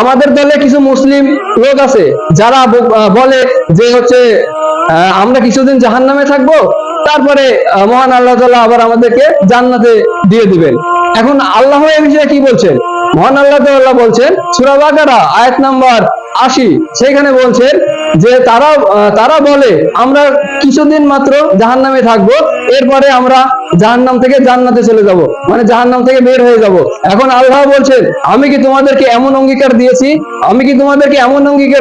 আমাদের দলে কিছু মুসলিম লোক আছে যারা বলে যে হচ্ছে আমরা কিছুদিন জাহান্নামে থাকবো, তারপরে মহান আল্লাহ তাআলা আবার আমাদেরকে জান্নাতে দিয়ে দিবেন। এখন আল্লাহ এই বিষয়ে কি বলছেন? মহান আল্লাহ তাআলা বলছেন সূরা বাকারা আয়াত নাম্বার 80, সেখানে বলছেন যে তারা বলে আমরা কিছুদিন মাত্র জাহান্নামে থাকবো, এরপরে আমরা জাহান্নাম থেকে জান্নাতে চলে যাব, মানে জাহান্নাম থেকে বের হয়ে যাব। এখন আল্লাহ বলছেন আমি কি তোমাদেরকে এমন অঙ্গীকার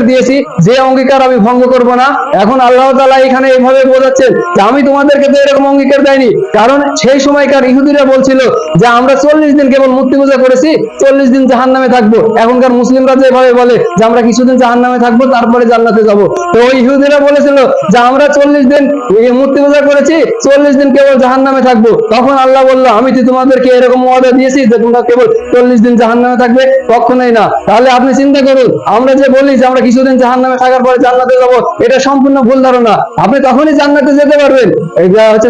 দিয়েছি, যে অঙ্গীকার আমি ভঙ্গ করব না? এখন আল্লাহ তাআলা এখানে এইভাবে বোঝাচ্ছেন যে আমি তোমাদেরকে তো এরকম অঙ্গীকার দেয়নি, কারণ সেই সময়কার ইহুদিরা বলছিল যে আমরা 40 দিন কেবল মূর্তি পূজা করেছি, 40 দিন জাহান্নামে থাকবো। এখনকার মুসলিমরা যেভাবে বলে যে আমরা কিছুদিন জাহান্নামে থাকবো তারপরে জান্নাতে যাব, তো ওই ইহুদিরা বলেছিল যে আমরা 40 দিন মূর্তি পূজা করেছি, 40 দিন কেবল জাহান্নামে থাকবো। তখন আল্লাহ বলল আমি তো তোমাদেরকে এরকম ওয়াদা দিয়েছি যে তোমরা কেবল 40 দিন জাহান্নামে থাকবে? কখনোই না। তাহলে আপনি চিন্তা করুন, আমরা যে বলি যে আমরা কিছুদিন জাহান্নামে থাকার পরে জান্নাতে যাব, এটা সম্পূর্ণ ভুল ধারণা। আপনি তখনই জান্নাতে যেতে পারবেন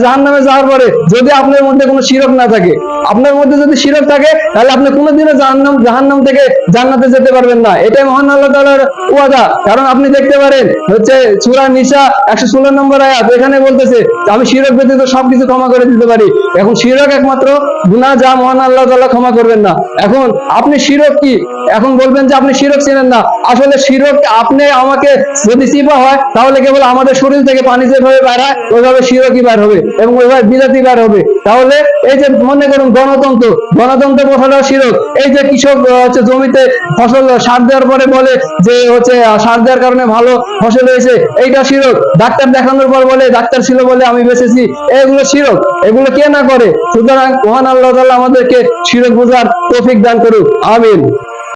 জাহান্নামে যাওয়ার পরে যদি আপনার মধ্যে কোনো শিরক না থাকে। আপনার মধ্যে যদি শিরক থাকে তাহলে আপনি কোনোদিনও জাহান্নাম থেকে জান্নাতে যেতে পারবেন না। এটাই মহান আল্লাহ তাআলার ওয়াদা। কারণ আপনি দেখতে পারেন হচ্ছে সূরা নিসা 116 নম্বর আয়াত, এখানে বলতেছে আমি শিরক ব্যতীত সবকিছু ক্ষমা করে দিতে পারি। এখন শিরক একমাত্র গুনাহ যা মহান আল্লাহ তাআলা ক্ষমা করবেন না। এখন আপনি শিরক কি এখন বলবেন যে আপনি শিরক চেনেন না? আসলে শিরক আপনি আমাকে যদি চিপা হয় তাহলে কেবল আমাদের শরীর থেকে পানি যেভাবে বের হয় ওইভাবে শিরকই বের হবে এবং ওইভাবে বিলাতি বের হবে। তাহলে এই যে মনে করুন গণতন্ত্র কথাটাও শিরক। এই যে কৃষক হচ্ছে জমিতে ফসল সার দেওয়ার পরে বলে যে হচ্ছে সার দেওয়ার কারণে ভালো ফসল হয়েছে, এইটা শিরক। ডাক্তার দেখানোর পর বলে ডাক্তার ছিল বলে আমি বেঁচেছি, এগুলো শিরক। এগুলো কে না করে? সুতরাং মহান আল্লাহ তাআলা আমাদেরকে শিরক বোঝার তৌফিক দান করুক, আমিন।